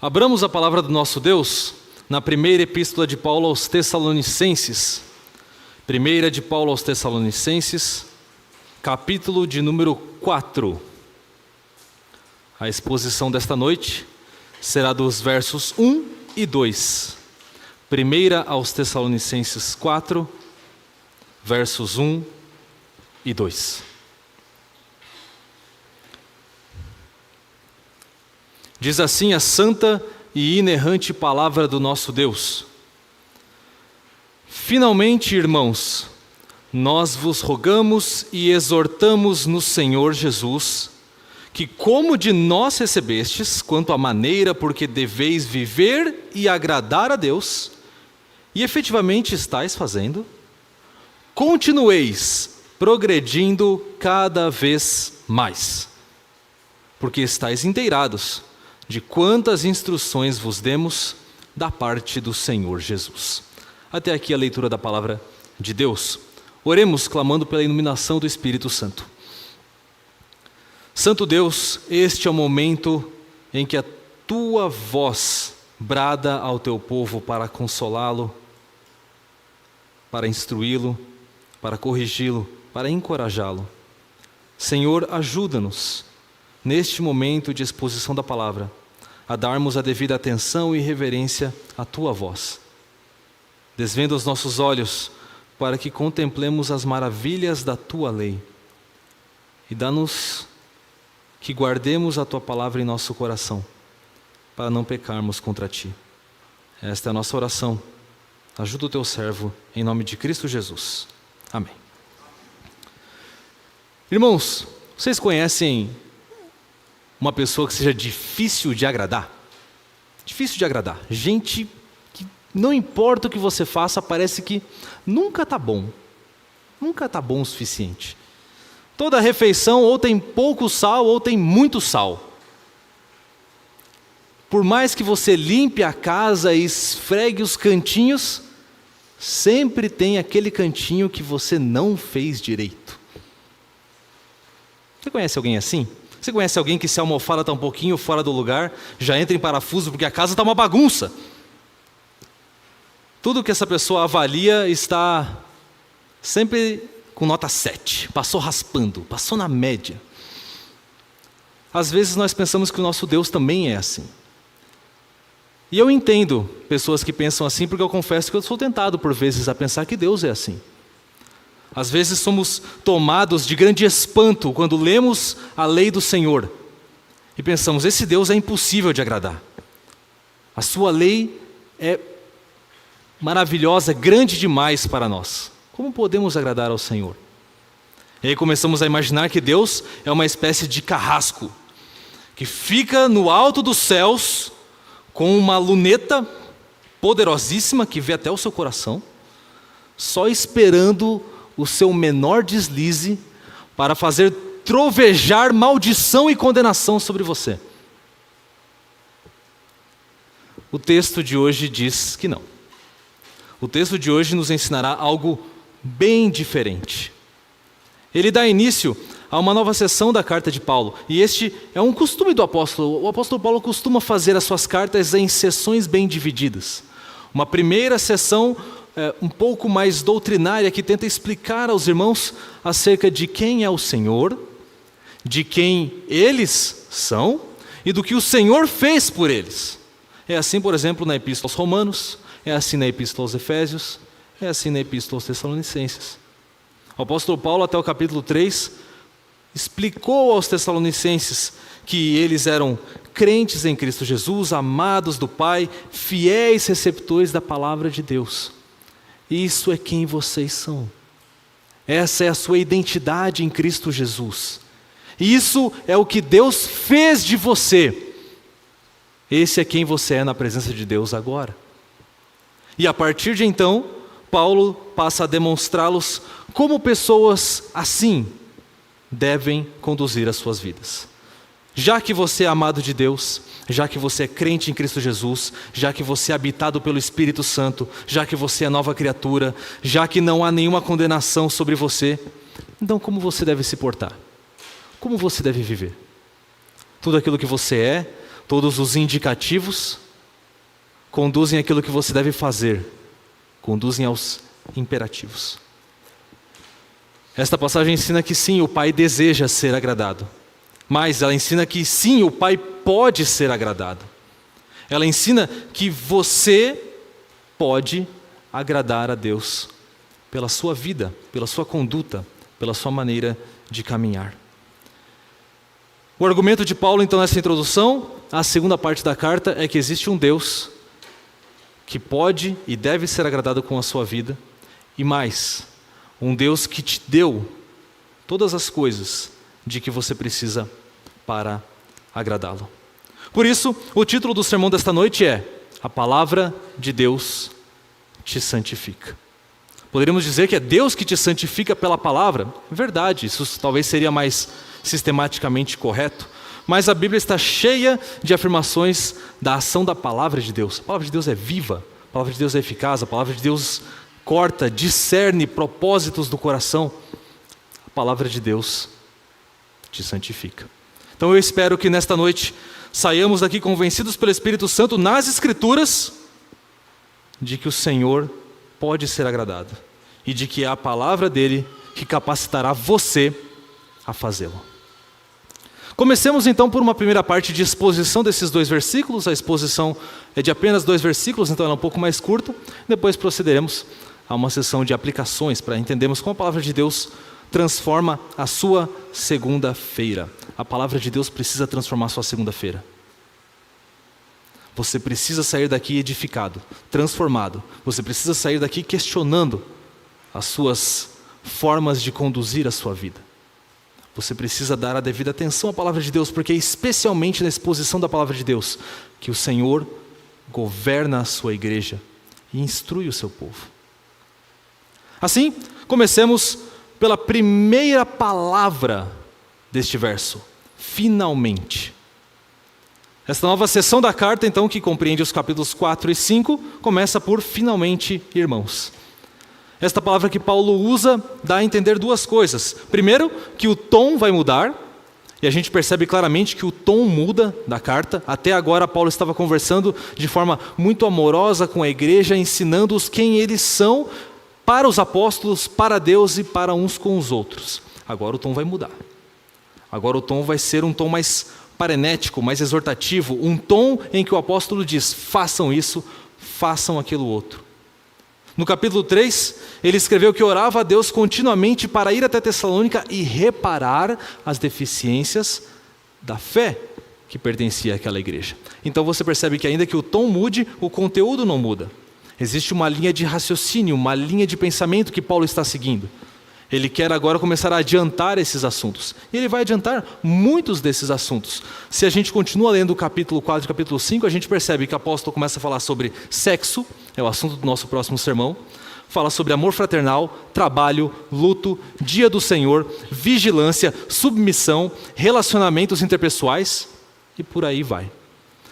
Abramos a palavra do nosso Deus na primeira epístola de Paulo aos Tessalonicenses. Primeira de Paulo aos Tessalonicenses, capítulo de número 4. A exposição desta noite será dos versos 1 e 2. Primeira aos Tessalonicenses 4, versos 1 e 2. Diz assim a santa e inerrante palavra do nosso Deus: Finalmente, irmãos, nós vos rogamos e exortamos no Senhor Jesus, que como de nós recebestes, quanto à maneira por que deveis viver e agradar a Deus, e efetivamente estáis fazendo, continueis progredindo cada vez mais, porque estáis inteirados de quantas instruções vos demos da parte do Senhor Jesus. Até aqui a leitura da palavra de Deus. Oremos clamando pela iluminação do Espírito Santo. Santo Deus, este é o momento em que a tua voz brada ao teu povo para consolá-lo, para instruí-lo, para corrigi-lo, para encorajá-lo. Senhor, ajuda-nos neste momento de exposição da palavra a darmos a devida atenção e reverência à tua voz. Desvenda os nossos olhos para que contemplemos as maravilhas da tua lei e dá-nos que guardemos a tua palavra em nosso coração para não pecarmos contra ti. Esta é a nossa oração. Ajuda o teu servo em nome de Cristo Jesus. Amém. Irmãos, vocês conhecem uma pessoa que seja difícil de agradar? Difícil de agradar. Gente que não importa o que você faça, parece que nunca está bom. Nunca está bom o suficiente. Toda refeição ou tem pouco sal ou tem muito sal. Por mais que você limpe a casa e esfregue os cantinhos, sempre tem aquele cantinho que você não fez direito. Você conhece alguém assim? Você conhece alguém que, se a almofada está um pouquinho fora do lugar, já entra em parafuso porque a casa está uma bagunça? Tudo que essa pessoa avalia está sempre com nota 7. Passou raspando, passou na média. Às vezes nós pensamos que o nosso Deus também é assim. E eu entendo pessoas que pensam assim, porque eu confesso que eu sou tentado por vezes a pensar que Deus é assim. Às vezes somos tomados de grande espanto quando lemos a lei do Senhor e pensamos, esse Deus é impossível de agradar. A sua lei é maravilhosa, grande demais para nós. Como podemos agradar ao Senhor? E aí começamos a imaginar que Deus é uma espécie de carrasco que fica no alto dos céus com uma luneta poderosíssima que vê até o seu coração, só esperando o seu menor deslize para fazer trovejar maldição e condenação sobre você. O texto de hoje diz que não. O texto de hoje nos ensinará algo bem diferente. Ele dá início a uma nova sessão da carta de Paulo, e este é um costume do apóstolo. O apóstolo Paulo costuma fazer as suas cartas em sessões bem divididas. Uma primeira sessão um pouco mais doutrinária, que tenta explicar aos irmãos acerca de quem é o Senhor, de quem eles são e do que o Senhor fez por eles. É assim, por exemplo, na Epístola aos Romanos, é assim na Epístola aos Efésios, é assim na Epístola aos Tessalonicenses. O apóstolo Paulo, até o capítulo 3, explicou aos Tessalonicenses que eles eram crentes em Cristo Jesus, amados do Pai, fiéis receptores da palavra de Deus. Isso é quem vocês são. Essa é a sua identidade em Cristo Jesus. Isso é o que Deus fez de você. Esse é quem você é na presença de Deus agora. E a partir de então, Paulo passa a demonstrá-los como pessoas assim devem conduzir as suas vidas. Já que você é amado de Deus, já que você é crente em Cristo Jesus, já que você é habitado pelo Espírito Santo, já que você é nova criatura, já que não há nenhuma condenação sobre você, então como você deve se portar? Como você deve viver? Tudo aquilo que você é, Todos os indicativos conduzem àquilo que você deve fazer, conduzem aos imperativos. Esta passagem ensina que sim, o Pai deseja ser agradado. Mas ela ensina que sim, o Pai pode ser agradado. Ela ensina que você pode agradar a Deus pela sua vida, pela sua conduta, pela sua maneira de caminhar. O argumento de Paulo, então, nessa introdução, a segunda parte da carta, é que existe um Deus que pode e deve ser agradado com a sua vida, e mais, um Deus que te deu todas as coisas de que você precisa para agradá-lo. Por isso, o título do sermão desta noite é: A Palavra de Deus te santifica. Poderíamos dizer que é Deus que te santifica pela palavra? Verdade, isso talvez seria mais sistematicamente correto, mas a Bíblia está cheia de afirmações da ação da palavra de Deus. A palavra de Deus é viva, a palavra de Deus é eficaz, a palavra de Deus corta, discerne propósitos do coração. A palavra de Deus te santifica. Então eu espero que nesta noite saiamos daqui convencidos pelo Espírito Santo nas Escrituras de que o Senhor pode ser agradado e de que é a palavra dele que capacitará você a fazê-lo. Comecemos então por uma primeira parte de exposição desses 2 versículos. A exposição é de apenas 2 versículos, então ela é um pouco mais curta. Depois procederemos a uma sessão de aplicações para entendermos como a palavra de Deus transforma a sua segunda-feira. A palavra de Deus precisa transformar a sua segunda-feira. Você precisa sair daqui edificado, transformado. Você precisa sair daqui questionando as suas formas de conduzir a sua vida. Você precisa dar a devida atenção à palavra de Deus, porque é especialmente na exposição da palavra de Deus que o Senhor governa a sua igreja e instrui o seu povo. Assim, comecemos pela primeira palavra deste verso: finalmente. Esta nova seção da carta, então, que compreende os capítulos 4 e 5, começa por finalmente, irmãos. Esta palavra que Paulo usa dá a entender 2 coisas. Primeiro, que o tom vai mudar, e a gente percebe claramente que o tom muda da carta. Até agora Paulo estava conversando de forma muito amorosa com a igreja, ensinando-os quem eles são para os apóstolos, para Deus e para uns com os outros. Agora o tom vai mudar. Agora o tom vai ser um tom mais parenético, mais exortativo, um tom em que o apóstolo diz: façam isso, façam aquilo outro. No capítulo 3, ele escreveu que orava a Deus continuamente para ir até Tessalônica e reparar as deficiências da fé que pertencia àquela igreja. Então você percebe que ainda que o tom mude, o conteúdo não muda. Existe uma linha de raciocínio, uma linha de pensamento que Paulo está seguindo. Ele quer agora começar a adiantar esses assuntos. E ele vai adiantar muitos desses assuntos. Se a gente continua lendo o capítulo 4 e o capítulo 5, a gente percebe que o apóstolo começa a falar sobre sexo, é o assunto do nosso próximo sermão. Fala sobre amor fraternal, trabalho, luto, dia do Senhor, vigilância, submissão, relacionamentos interpessoais e por aí vai.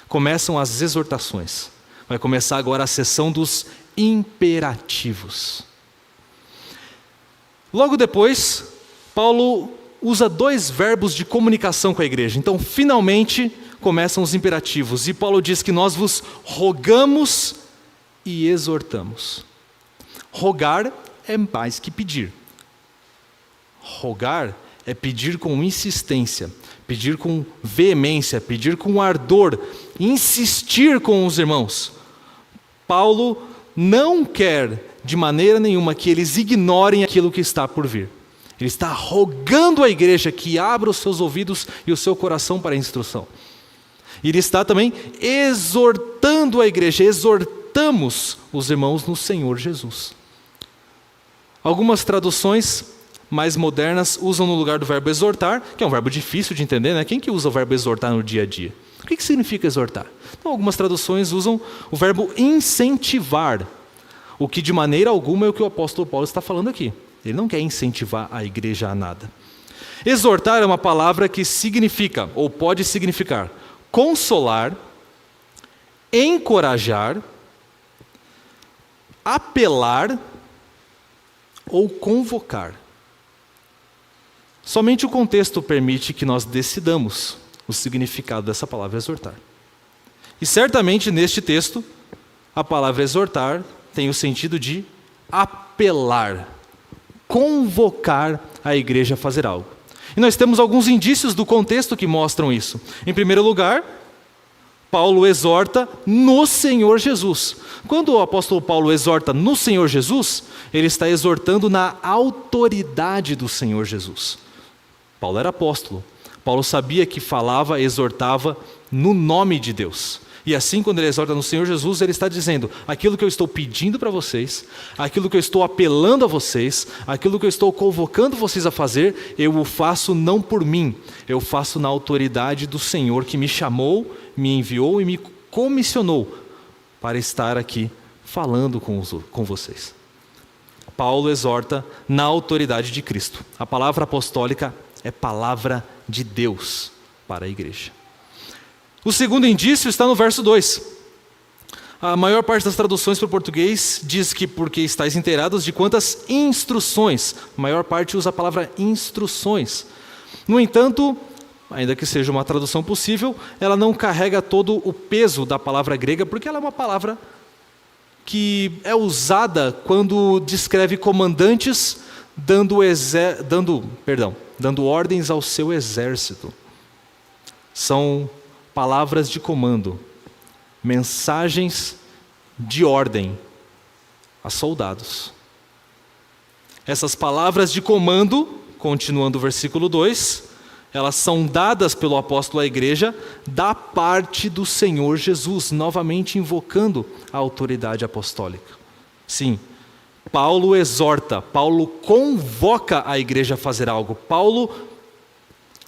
Começam as exortações. Vai começar agora a sessão dos imperativos. Logo depois, Paulo usa 2 verbos de comunicação com a igreja. Então, finalmente, começam os imperativos. E Paulo diz que nós vos rogamos e exortamos. Rogar é mais que pedir. Rogar é pedir com insistência, pedir com veemência, pedir com ardor, insistir com os irmãos. Paulo não quer de maneira nenhuma que eles ignorem aquilo que está por vir. Ele está rogando à igreja que abra os seus ouvidos e o seu coração para a instrução. E ele está também exortando a igreja, exortamos os irmãos no Senhor Jesus. Algumas traduções mais modernas usam no lugar do verbo exortar, que é um verbo difícil de entender, né? Quem que usa o verbo exortar no dia a dia? O que significa exortar? Então, algumas traduções usam o verbo incentivar, o que de maneira alguma é o que o apóstolo Paulo está falando aqui. Ele não quer incentivar a igreja a nada. Exortar é uma palavra que significa, ou pode significar, consolar, encorajar, apelar ou convocar. Somente o contexto permite que nós decidamos o significado dessa palavra exortar. E certamente neste texto, a palavra exortar tem o sentido de apelar, convocar a igreja a fazer algo. E nós temos alguns indícios do contexto que mostram isso. Em primeiro lugar, Paulo exorta no Senhor Jesus. Quando o apóstolo Paulo exorta no Senhor Jesus, ele está exortando na autoridade do Senhor Jesus. Paulo era apóstolo. Paulo sabia que falava, exortava no nome de Deus. E assim, quando ele exorta no Senhor Jesus, ele está dizendo: aquilo que eu estou pedindo para vocês, aquilo que eu estou apelando a vocês, aquilo que eu estou convocando vocês a fazer, eu o faço não por mim, eu faço na autoridade do Senhor que me chamou, me enviou e me comissionou para estar aqui falando com vocês. Paulo exorta na autoridade de Cristo. A palavra apostólica é palavra de Deus para a igreja. O segundo indício está no verso 2. A maior parte das traduções para o português diz que porque estáis inteirados de quantas instruções. A maior parte usa a palavra instruções. No entanto, ainda que seja uma tradução possível, ela não carrega todo o peso da palavra grega, porque ela é uma palavra que é usada quando descreve comandantes dando ordens ao seu exército. São palavras de comando, mensagens de ordem a soldados. Essas palavras de comando, continuando o versículo 2, elas são dadas pelo apóstolo à igreja da parte do Senhor Jesus, novamente invocando a autoridade apostólica. Sim, Paulo exorta, Paulo convoca a igreja a fazer algo, Paulo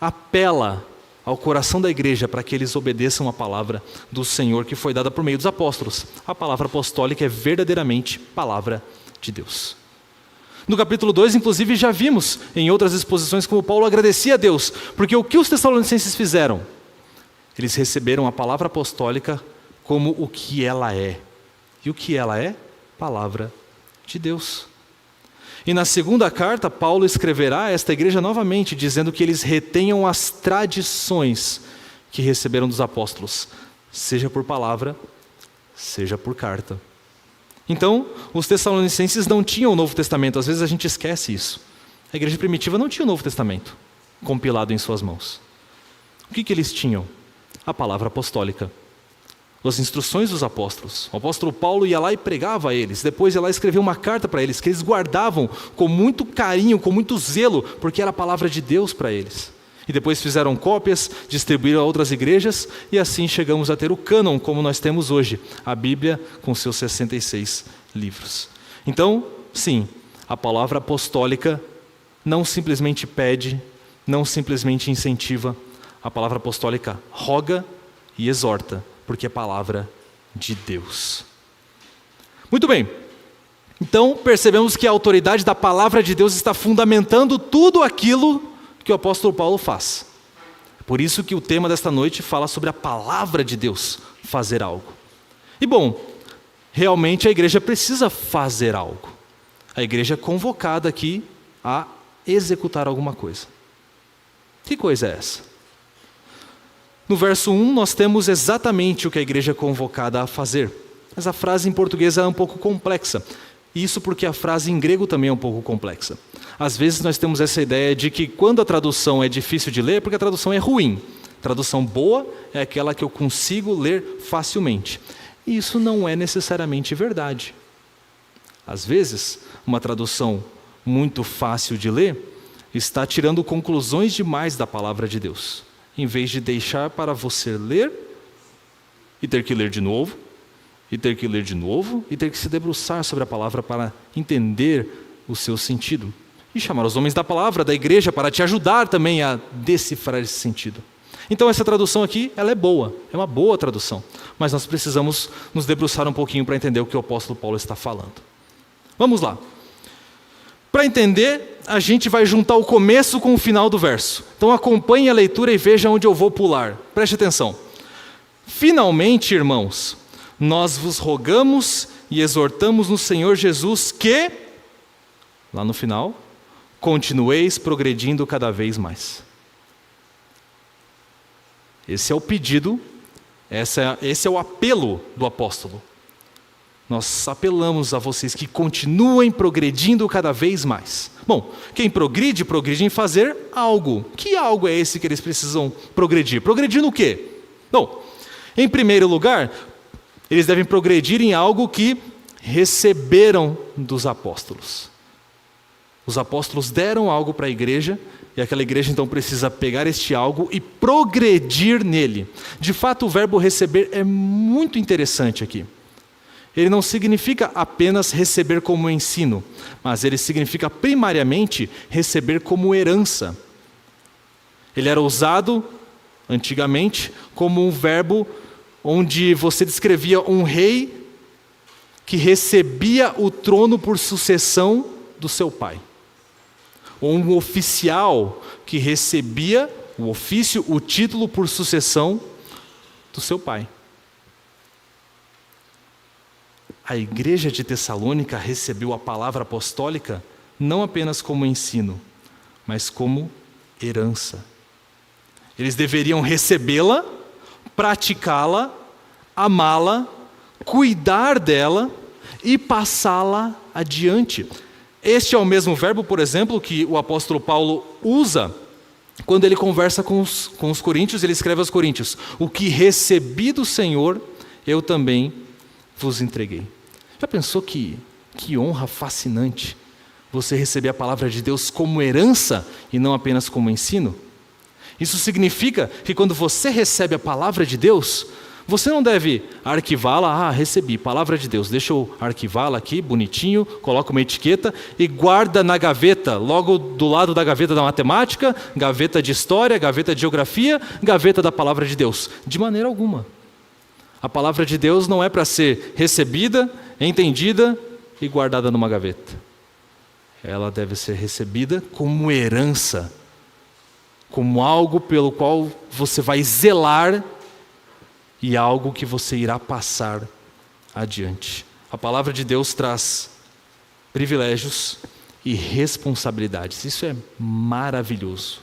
apela ao coração da igreja para que eles obedeçam a palavra do Senhor que foi dada por meio dos apóstolos. A palavra apostólica é verdadeiramente palavra de Deus. No capítulo 2, inclusive, já vimos em outras exposições como Paulo agradecia a Deus, porque o que os tessalonicenses fizeram? Eles receberam a palavra apostólica como o que ela é. E o que ela é? Palavra de Deus. E na segunda carta, Paulo escreverá a esta igreja novamente, dizendo que eles retenham as tradições que receberam dos apóstolos, seja por palavra, seja por carta. Então, os tessalonicenses não tinham o Novo Testamento, às vezes a gente esquece isso. A igreja primitiva não tinha o Novo Testamento compilado em suas mãos. O que eles tinham? A palavra apostólica. As instruções dos apóstolos. O apóstolo Paulo ia lá e pregava a eles, depois ia lá e escrevia uma carta para eles, que eles guardavam com muito carinho, com muito zelo, porque era a palavra de Deus para eles. E depois fizeram cópias, distribuíram a outras igrejas, e assim chegamos a ter o cânon, como nós temos hoje, a Bíblia com seus 66 livros. Então, sim, a palavra apostólica não simplesmente pede, não simplesmente incentiva, a palavra apostólica roga e exorta, porque é palavra de Deus. Muito bem, então percebemos que a autoridade da palavra de Deus está fundamentando tudo aquilo que o apóstolo Paulo faz. Por isso que o tema desta noite fala sobre a palavra de Deus fazer algo. E bom, realmente a igreja precisa fazer algo. A igreja é convocada aqui a executar alguma coisa. Que coisa é essa? No verso 1 nós temos exatamente o que a igreja é convocada a fazer. Mas a frase em português é um pouco complexa. Isso porque a frase em grego também é um pouco complexa. Às vezes nós temos essa ideia de que quando a tradução é difícil de ler, é porque a tradução é ruim. Tradução boa é aquela que eu consigo ler facilmente. E isso não é necessariamente verdade. Às vezes, uma tradução muito fácil de ler está tirando conclusões demais da palavra de Deus, em vez de deixar para você ler e ter que ler de novo, e ter que ler de novo, e ter que se debruçar sobre a palavra para entender o seu sentido. E chamar os homens da palavra, da igreja, para te ajudar também a decifrar esse sentido. Então essa tradução aqui, ela é boa, é uma boa tradução, mas nós precisamos nos debruçar um pouquinho para entender o que o apóstolo Paulo está falando. Vamos lá. Para entender, a gente vai juntar o começo com o final do verso. Então acompanhe a leitura e veja onde eu vou pular. Preste atenção. Finalmente, irmãos, nós vos rogamos e exortamos no Senhor Jesus que, lá no final, continueis progredindo cada vez mais. Esse é o pedido Esse é o apelo do apóstolo. Nós apelamos a vocês que continuem progredindo cada vez mais. Bom, quem progride em fazer algo. Que algo é esse que eles precisam progredir? Progredir no quê? Bom, em primeiro lugar, eles devem progredir em algo que receberam dos apóstolos. Os apóstolos deram algo para a igreja, e aquela igreja então precisa pegar este algo e progredir nele. De fato, o verbo receber é muito interessante aqui. Ele não significa apenas receber como ensino, mas ele significa primariamente receber como herança. Ele era usado antigamente como um verbo onde você descrevia um rei que recebia o trono por sucessão do seu pai. Ou um oficial que recebia o ofício, o título por sucessão do seu pai. A igreja de Tessalônica recebeu a palavra apostólica não apenas como ensino, mas como herança. Eles deveriam recebê-la, praticá-la, amá-la, cuidar dela e passá-la adiante. Este é o mesmo verbo, por exemplo, que o apóstolo Paulo usa quando ele conversa com os coríntios. Ele escreve aos coríntios: o que recebi do Senhor, eu também vos entreguei. Já pensou que honra fascinante você receber a palavra de Deus como herança e não apenas como ensino? Isso significa que quando você recebe a palavra de Deus, você não deve arquivá-la. Recebi, palavra de Deus, deixa eu arquivá-la aqui, bonitinho, coloca uma etiqueta e guarda na gaveta, logo do lado da gaveta da matemática, gaveta de história, gaveta de geografia, gaveta da palavra de Deus. De maneira alguma. A palavra de Deus não é para ser recebida, entendida e guardada numa gaveta. Ela deve ser recebida como herança, como algo pelo qual você vai zelar e algo que você irá passar adiante. A palavra de Deus traz privilégios e responsabilidades. Isso é maravilhoso.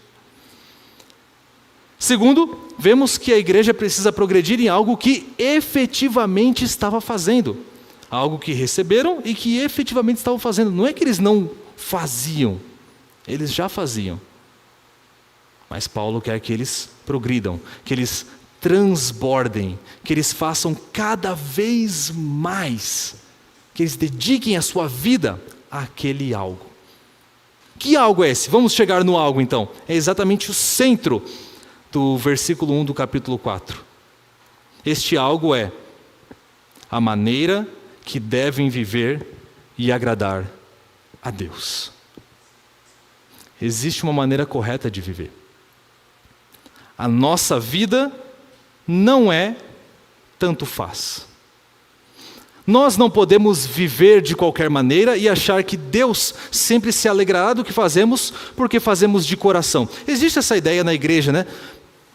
Segundo, vemos que a igreja precisa progredir em algo que efetivamente estava fazendo. Algo que receberam e que efetivamente estavam fazendo. Não é que eles não faziam, eles já faziam. Mas Paulo quer que eles progridam, que eles transbordem, que eles façam cada vez mais, que eles dediquem a sua vida àquele algo. Que algo é esse? Vamos chegar no algo então. É exatamente o centro do versículo 1 do capítulo 4. Este algo é a maneira que devem viver e agradar a Deus. Existe uma maneira correta de viver. A nossa vida não é tanto faz. Nós não podemos viver de qualquer maneira e achar que Deus sempre se alegrará do que fazemos porque fazemos de coração. Existe essa ideia na igreja, né?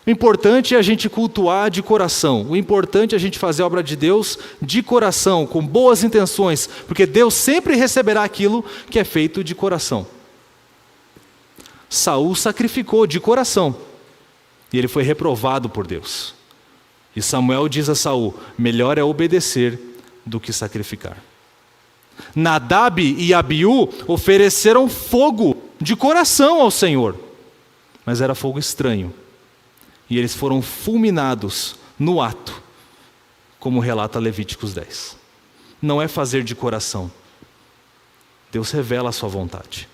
O importante é a gente cultuar de coração. O importante é a gente fazer a obra de Deus de coração, com boas intenções, porque Deus sempre receberá aquilo que é feito de coração. Saul sacrificou de coração e ele foi reprovado por Deus. E Samuel diz a Saul: melhor é obedecer do que sacrificar. Nadab e Abiú ofereceram fogo de coração ao Senhor, mas era fogo estranho. E eles foram fulminados no ato, como relata Levíticos 10. Não é fazer de coração. Deus revela a sua vontade.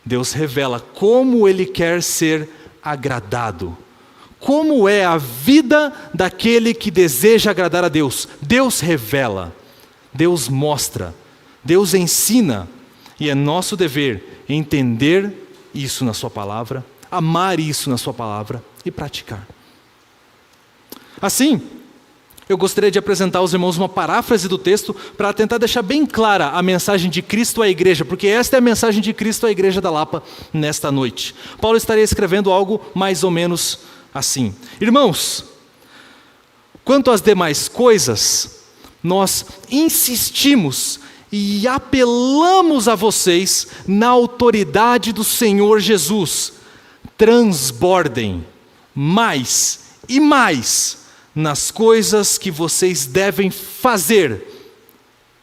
Deus revela como Ele quer ser agradado. Como é a vida daquele que deseja agradar a Deus. Deus revela, Deus mostra, Deus ensina. E é nosso dever entender isso na sua palavra, amar isso na sua palavra e praticar. Assim, eu gostaria de apresentar aos irmãos uma paráfrase do texto para tentar deixar bem clara a mensagem de Cristo à igreja, porque esta é a mensagem de Cristo à igreja da Lapa nesta noite. Paulo estaria escrevendo algo mais ou menos assim: irmãos, quanto às demais coisas, nós insistimos e apelamos a vocês na autoridade do Senhor Jesus. Transbordem mais e mais nas coisas que vocês devem fazer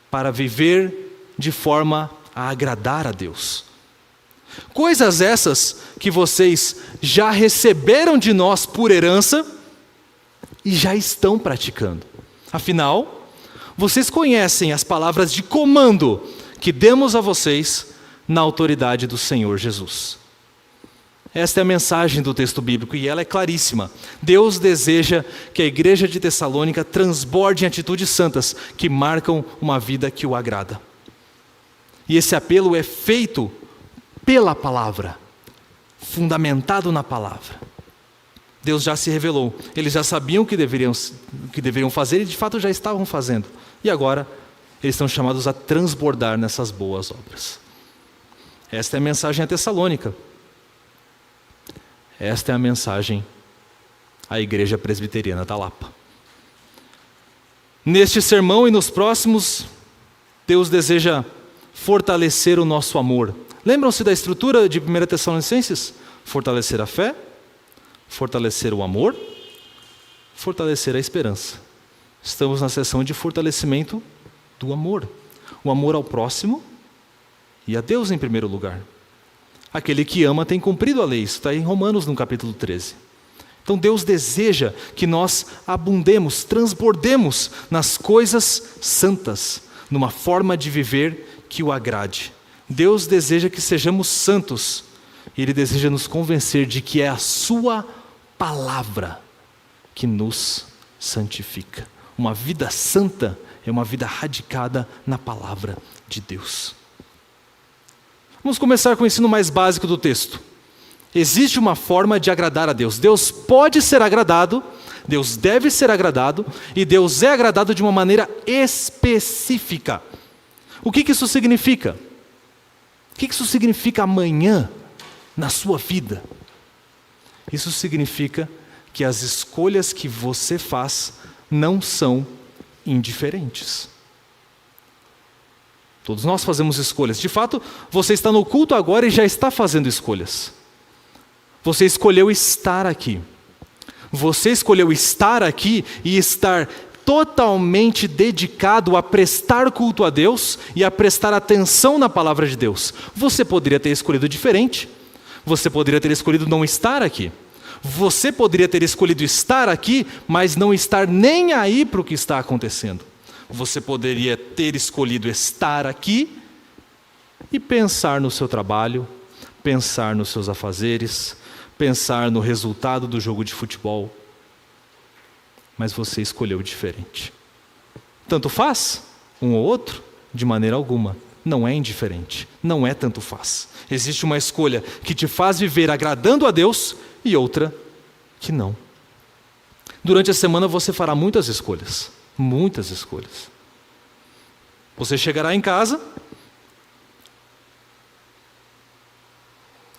para viver de forma a agradar a Deus. Coisas essas que vocês já receberam de nós por herança e já estão praticando. Afinal, vocês conhecem as palavras de comando que demos a vocês na autoridade do Senhor Jesus. Esta é a mensagem do texto bíblico e ela é claríssima. Deus deseja que a igreja de Tessalônica transborde em atitudes santas que marcam uma vida que o agrada. E esse apelo é feito pela palavra, fundamentado na palavra. Deus já se revelou, eles já sabiam o que deveriam fazer e de fato já estavam fazendo. E agora eles estão chamados a transbordar nessas boas obras. Esta é a mensagem a Tessalônica. Esta é a mensagem à Igreja Presbiteriana da Lapa. Neste sermão e nos próximos, Deus deseja fortalecer o nosso amor. Lembram-se da estrutura de 1 Tessalonicenses? Fortalecer a fé, fortalecer o amor, fortalecer a esperança. Estamos na seção de fortalecimento do amor. O amor ao próximo e a Deus em primeiro lugar. Aquele que ama tem cumprido a lei. Isso está em Romanos no capítulo 13. Então Deus deseja que nós abundemos, transbordemos nas coisas santas, numa forma de viver que o agrade. Deus deseja que sejamos santos. E Ele deseja nos convencer de que é a sua palavra que nos santifica. Uma vida santa é uma vida radicada na palavra de Deus. Vamos começar com o ensino mais básico do texto. Existe uma forma de agradar a Deus. Deus pode ser agradado, Deus deve ser agradado, e Deus é agradado de uma maneira específica. O que isso significa? O que isso significa amanhã na sua vida? Isso significa que as escolhas que você faz não são indiferentes. Todos nós fazemos escolhas. De fato, você está no culto agora e já está fazendo escolhas. Você escolheu estar aqui. Você escolheu estar aqui e estar totalmente dedicado a prestar culto a Deus e a prestar atenção na palavra de Deus. Você poderia ter escolhido diferente. Você poderia ter escolhido não estar aqui. Você poderia ter escolhido estar aqui, mas não estar nem aí para o que está acontecendo. Você poderia ter escolhido estar aqui e pensar no seu trabalho, pensar nos seus afazeres, pensar no resultado do jogo de futebol. Mas você escolheu diferente. Tanto faz um ou outro? De maneira alguma. Não é indiferente. Não é tanto faz. Existe uma escolha que te faz viver agradando a Deus e outra que não. Durante a semana você fará muitas escolhas. Muitas escolhas. Você chegará em casa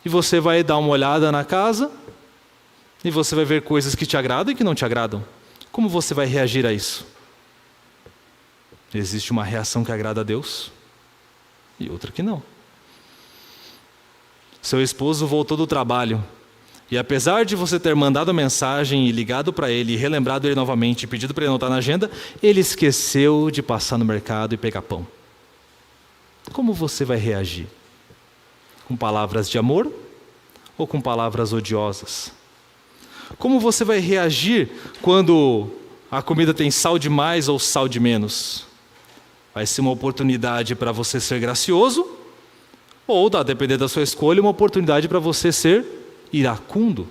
e você vai dar uma olhada na casa e você vai ver coisas que te agradam e que não te agradam. Como você vai reagir a isso? Existe uma reação que agrada a Deus e outra que não. Seu esposo voltou do trabalho e apesar de você ter mandado a mensagem e ligado para ele, e relembrado ele novamente, e pedido para ele anotar na agenda, ele esqueceu de passar no mercado e pegar pão. Como você vai reagir? Com palavras de amor ou com palavras odiosas? Como você vai reagir quando a comida tem sal de mais ou sal de menos? Vai ser uma oportunidade para você ser gracioso ou, a depender da sua escolha, uma oportunidade para você ser iracundo.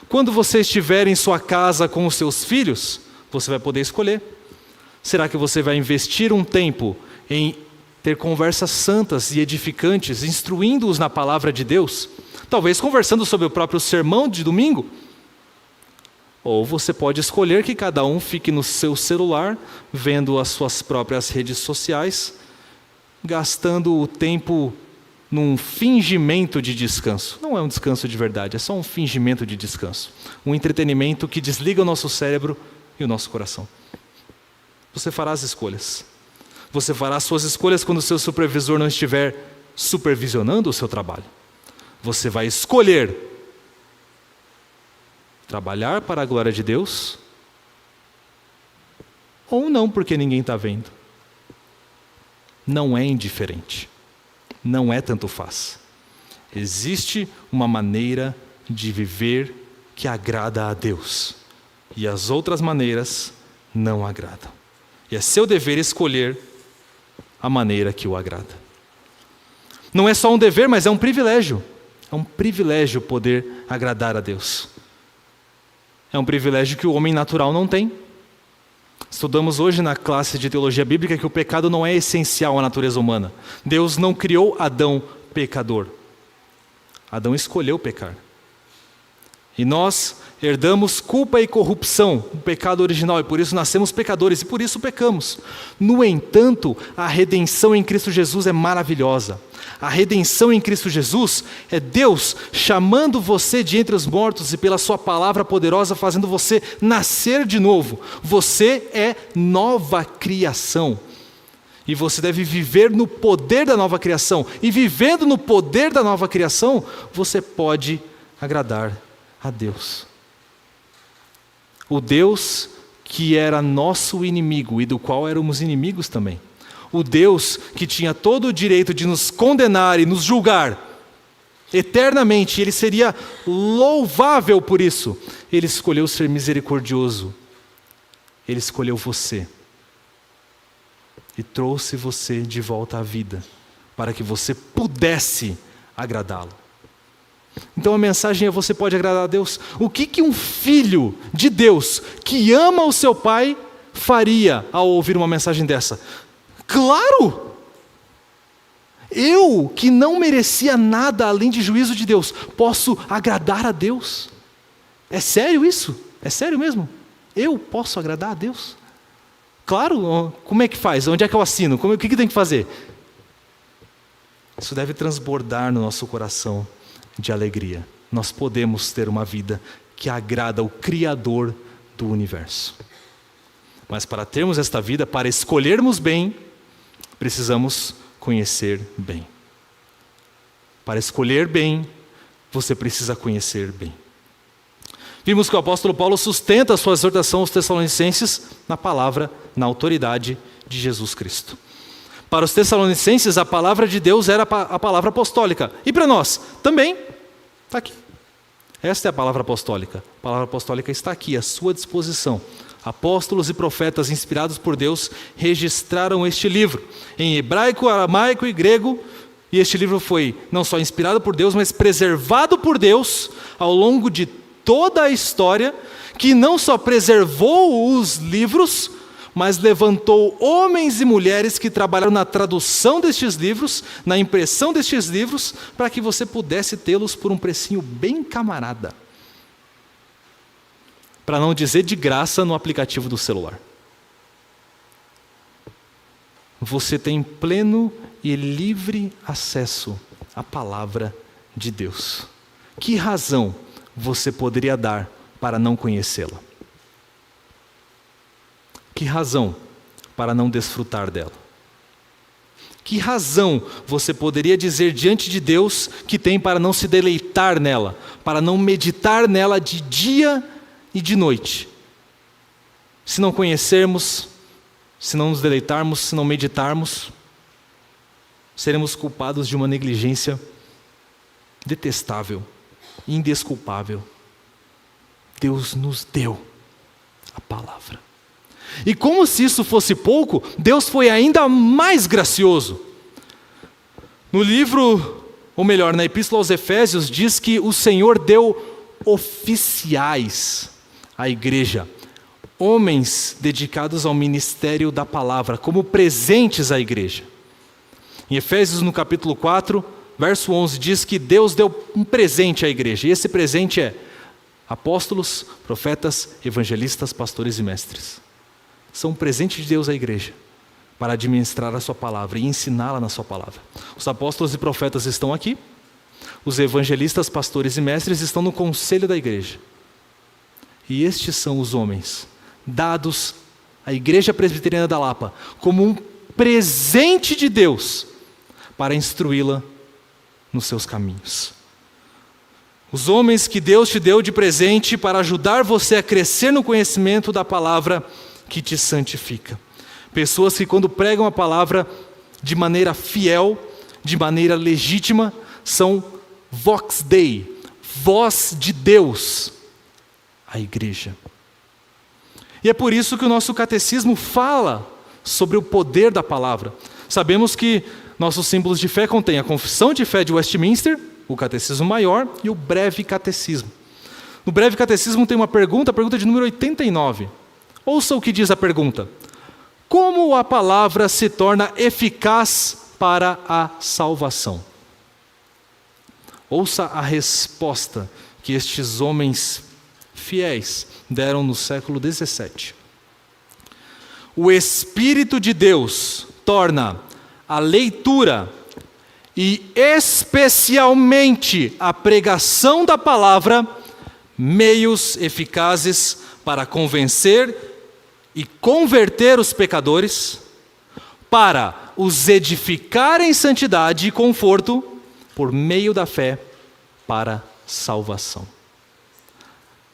Quando você estiver em sua casa com os seus filhos, você vai poder escolher. Será que você vai investir um tempo em ter conversas santas e edificantes, instruindo-os na palavra de Deus? Talvez conversando sobre o próprio sermão de domingo? Ou você pode escolher que cada um fique no seu celular, vendo as suas próprias redes sociais, gastando o tempo num fingimento de descanso. Não é um descanso de verdade, é só um fingimento de descanso. Um entretenimento que desliga o nosso cérebro e o nosso coração. Você fará as escolhas. Você fará as suas escolhas quando o seu supervisor não estiver supervisionando o seu trabalho. Você vai escolher trabalhar para a glória de Deus, ou não, porque ninguém está vendo. Não é indiferente. Não é tanto faz. Existe uma maneira de viver que agrada a Deus. E as outras maneiras não agradam. E é seu dever escolher a maneira que o agrada. Não é só um dever, mas é um privilégio. É um privilégio poder agradar a Deus. É um privilégio que o homem natural não tem. Estudamos hoje na classe de teologia bíblica que o pecado não é essencial à natureza humana. Deus não criou Adão pecador. Adão escolheu pecar. E nós herdamos culpa e corrupção, o pecado original, e por isso nascemos pecadores, e por isso pecamos. No entanto, a redenção em Cristo Jesus é maravilhosa. A redenção em Cristo Jesus é Deus chamando você de entre os mortos e pela sua palavra poderosa fazendo você nascer de novo. Você é nova criação. E você deve viver no poder da nova criação. E vivendo no poder da nova criação, você pode agradar a Deus. O Deus que era nosso inimigo e do qual éramos inimigos também. O Deus que tinha todo o direito de nos condenar e nos julgar eternamente, ele seria louvável por isso. Ele escolheu ser misericordioso. Ele escolheu você. E trouxe você de volta à vida, para que você pudesse agradá-lo. Então a mensagem é: você pode agradar a Deus. O que um filho de Deus que ama o seu pai faria ao ouvir uma mensagem dessa? Claro! Eu, que não merecia nada além de juízo de Deus, posso agradar a Deus? É sério isso? É sério mesmo? Eu posso agradar a Deus? Claro, como é que faz? Onde é que eu assino? O que tem que fazer? Isso deve transbordar no nosso coração de alegria. Nós podemos ter uma vida que agrada o Criador do universo. Mas para termos esta vida, para escolhermos bem, precisamos conhecer bem. Para escolher bem, você precisa conhecer bem. Vimos que o apóstolo Paulo sustenta a sua exortação aos Tessalonicenses na palavra, na autoridade de Jesus Cristo. Para os Tessalonicenses, a palavra de Deus era a palavra apostólica. E para nós, também, está aqui. Esta é a palavra apostólica. A palavra apostólica está aqui, à sua disposição. Apóstolos e profetas inspirados por Deus registraram este livro em hebraico, aramaico e grego. E este livro foi não só inspirado por Deus, mas preservado por Deus ao longo de toda a história, que não só preservou os livros, mas levantou homens e mulheres que trabalharam na tradução destes livros, na impressão destes livros, para que você pudesse tê-los por um precinho bem camarada. Para não dizer de graça no aplicativo do celular. Você tem pleno e livre acesso à palavra de Deus. Que razão você poderia dar para não conhecê-la? Que razão para não desfrutar dela? Que razão você poderia dizer diante de Deus que tem para não se deleitar nela, para não meditar nela de dia e de noite? Se não conhecermos, se não nos deleitarmos, se não meditarmos, seremos culpados de uma negligência detestável, indesculpável. Deus nos deu a palavra. E como se isso fosse pouco, Deus foi ainda mais gracioso. No livro, ou melhor, na Epístola aos Efésios, diz que o Senhor deu oficiais à igreja, homens dedicados ao ministério da palavra, como presentes à igreja. Em Efésios, no capítulo 4, verso 11, diz que Deus deu um presente à igreja, e esse presente é apóstolos, profetas, evangelistas, pastores e mestres. São um presente de Deus à igreja, para administrar a sua palavra e ensiná-la na sua palavra. Os apóstolos e profetas estão aqui, os evangelistas, pastores e mestres estão no conselho da igreja. E estes são os homens dados à Igreja Presbiteriana da Lapa como um presente de Deus para instruí-la nos seus caminhos. Os homens que Deus te deu de presente para ajudar você a crescer no conhecimento da palavra que te santifica. Pessoas que, quando pregam a palavra de maneira fiel, de maneira legítima, são vox Dei, voz de Deus, a igreja. E é por isso que o nosso catecismo fala sobre o poder da palavra. Sabemos que nossos símbolos de fé contêm a Confissão de Fé de Westminster, o Catecismo Maior e o Breve Catecismo. No Breve Catecismo tem uma pergunta, a pergunta de número 89. Ouça o que diz a pergunta: como a palavra se torna eficaz para a salvação? Ouça a resposta que estes homens fiéis deram no século XVII. O Espírito de Deus torna a leitura e especialmente a pregação da palavra meios eficazes para convencer e converter os pecadores, para os edificar em santidade e conforto por meio da fé para salvação.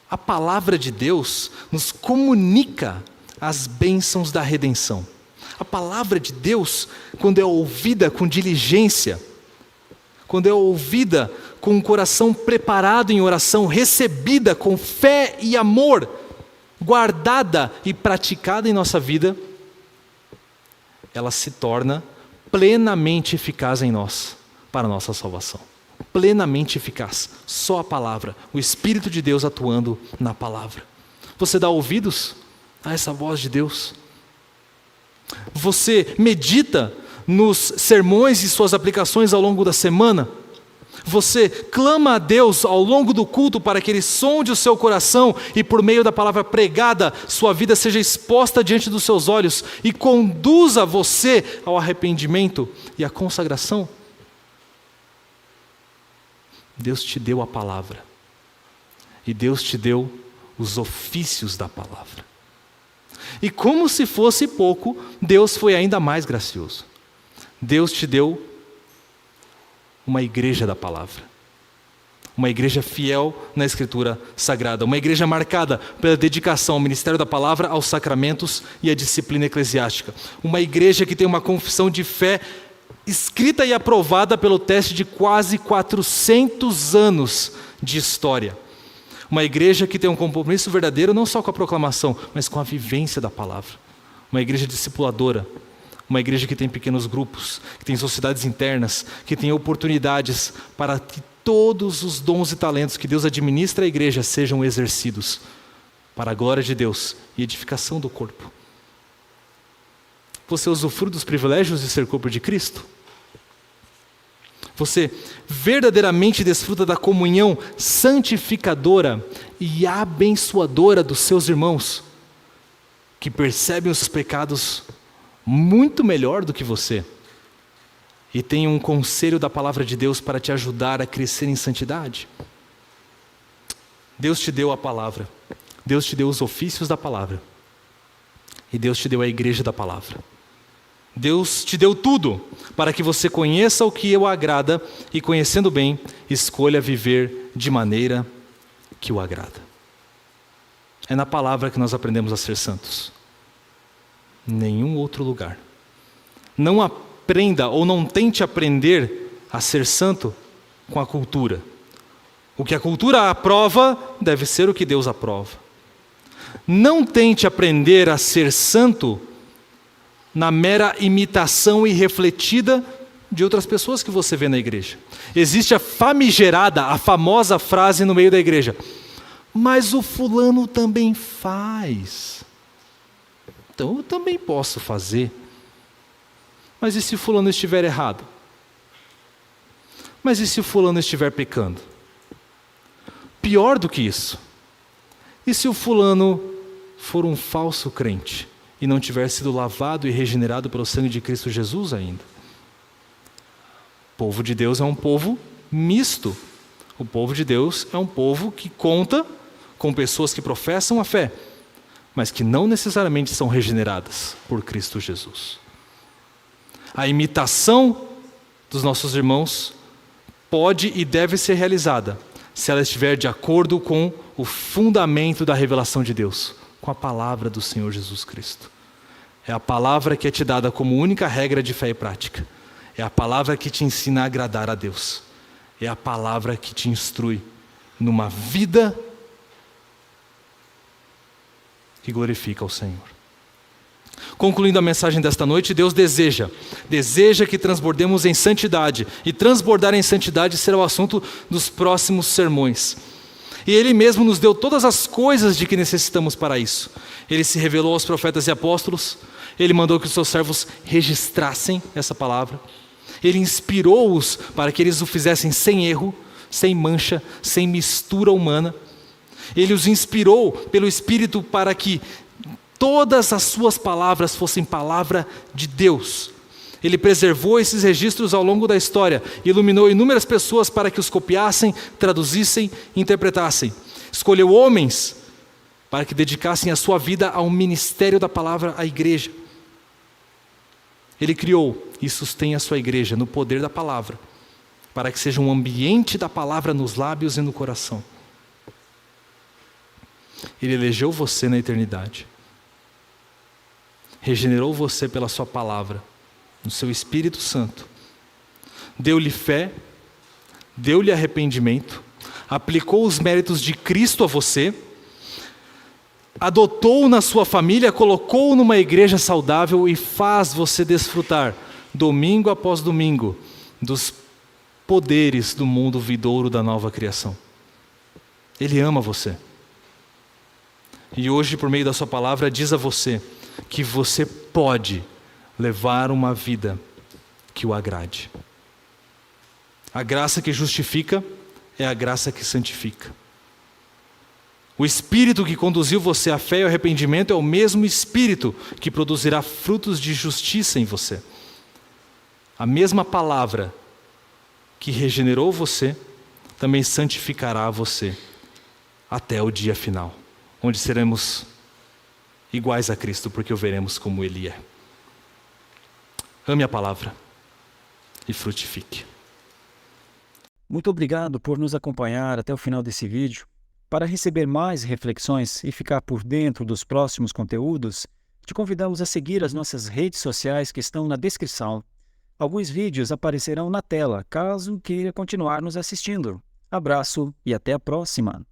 A palavra de Deus nos comunica as bênçãos da redenção. A palavra de Deus, quando é ouvida com diligência, quando é ouvida com um coração preparado em oração, recebida com fé e amor, guardada e praticada em nossa vida, ela se torna plenamente eficaz em nós, para a nossa salvação. Plenamente eficaz. Só a palavra, o Espírito de Deus atuando na palavra. Você dá ouvidos a essa voz de Deus? Você medita nos sermões e suas aplicações ao longo da semana? Você clama a Deus ao longo do culto para que Ele sonde o seu coração e por meio da palavra pregada, sua vida seja exposta diante dos seus olhos e conduza você ao arrependimento e à consagração? Deus te deu a palavra e Deus te deu os ofícios da palavra. E como se fosse pouco, Deus foi ainda mais gracioso. Deus te deu uma igreja da palavra. Uma igreja fiel na Escritura Sagrada. Uma igreja marcada pela dedicação ao ministério da palavra, aos sacramentos e à disciplina eclesiástica. Uma igreja que tem uma confissão de fé escrita e aprovada pelo teste de quase 400 anos de história. Uma igreja que tem um compromisso verdadeiro não só com a proclamação, mas com a vivência da palavra. Uma igreja discipuladora. Uma igreja que tem pequenos grupos, que tem sociedades internas, que tem oportunidades para que todos os dons e talentos que Deus administra à igreja sejam exercidos para a glória de Deus e edificação do corpo. Você usufrui dos privilégios de ser corpo de Cristo? Você verdadeiramente desfruta da comunhão santificadora e abençoadora dos seus irmãos, que percebem os pecados muito melhor do que você e tem um conselho da palavra de Deus para te ajudar a crescer em santidade? Deus te deu a palavra, Deus te deu os ofícios da palavra e Deus te deu a igreja da palavra. Deus te deu tudo para que você conheça o que o agrada e, conhecendo bem, escolha viver de maneira que o agrada. É na palavra que nós aprendemos a ser santos. Em nenhum outro lugar. Não aprenda ou não tente aprender a ser santo com a cultura. O que a cultura aprova deve ser o que Deus aprova. Não tente aprender a ser santo na mera imitação irrefletida de outras pessoas que você vê na igreja. Existe a famigerada, a famosa frase no meio da igreja: mas o fulano também faz, então eu também posso fazer. Mas e se o fulano estiver errado? Mas e se o fulano estiver pecando? Pior do que isso, e se o fulano for um falso crente e não tiver sido lavado e regenerado pelo sangue de Cristo Jesus ainda? O povo de Deus é um povo misto. O povo de Deus é um povo que conta com pessoas que professam a fé, mas que não necessariamente são regeneradas por Cristo Jesus. A imitação dos nossos irmãos pode e deve ser realizada se ela estiver de acordo com o fundamento da revelação de Deus, com a palavra do Senhor Jesus Cristo. É a palavra que é te dada como única regra de fé e prática. É a palavra que te ensina a agradar a Deus. É a palavra que te instrui numa vida que glorifica o Senhor. Concluindo a mensagem desta noite, Deus deseja que transbordemos em santidade, e transbordar em santidade será o assunto dos próximos sermões. E Ele mesmo nos deu todas as coisas de que necessitamos para isso. Ele se revelou aos profetas e apóstolos, Ele mandou que os seus servos registrassem essa palavra, Ele inspirou-os para que eles o fizessem sem erro, sem mancha, sem mistura humana. Ele os inspirou pelo Espírito para que todas as suas palavras fossem palavra de Deus. Ele preservou esses registros ao longo da história, iluminou inúmeras pessoas para que os copiassem, traduzissem, interpretassem. Escolheu homens para que dedicassem a sua vida ao ministério da palavra à igreja. Ele criou e sustém a sua igreja no poder da palavra, para que seja um ambiente da palavra nos lábios e no coração. Ele elegeu você na eternidade. Regenerou você pela sua palavra, no seu Espírito Santo. Deu-lhe fé, deu-lhe arrependimento, aplicou os méritos de Cristo a você, adotou na sua família, colocou numa igreja saudável e faz você desfrutar, domingo após domingo, dos poderes do mundo vindouro da nova criação. Ele ama você. E hoje, por meio da sua palavra, diz a você que você pode levar uma vida que o agrade. A graça que justifica é a graça que santifica. O Espírito que conduziu você à fé e ao arrependimento é o mesmo Espírito que produzirá frutos de justiça em você. A mesma palavra que regenerou você também santificará você até o dia final, onde seremos iguais a Cristo, porque o veremos como Ele é. Ame a palavra e frutifique. Muito obrigado por nos acompanhar até o final desse vídeo. Para receber mais reflexões e ficar por dentro dos próximos conteúdos, te convidamos a seguir as nossas redes sociais que estão na descrição. Alguns vídeos aparecerão na tela, caso queira continuar nos assistindo. Abraço e até a próxima!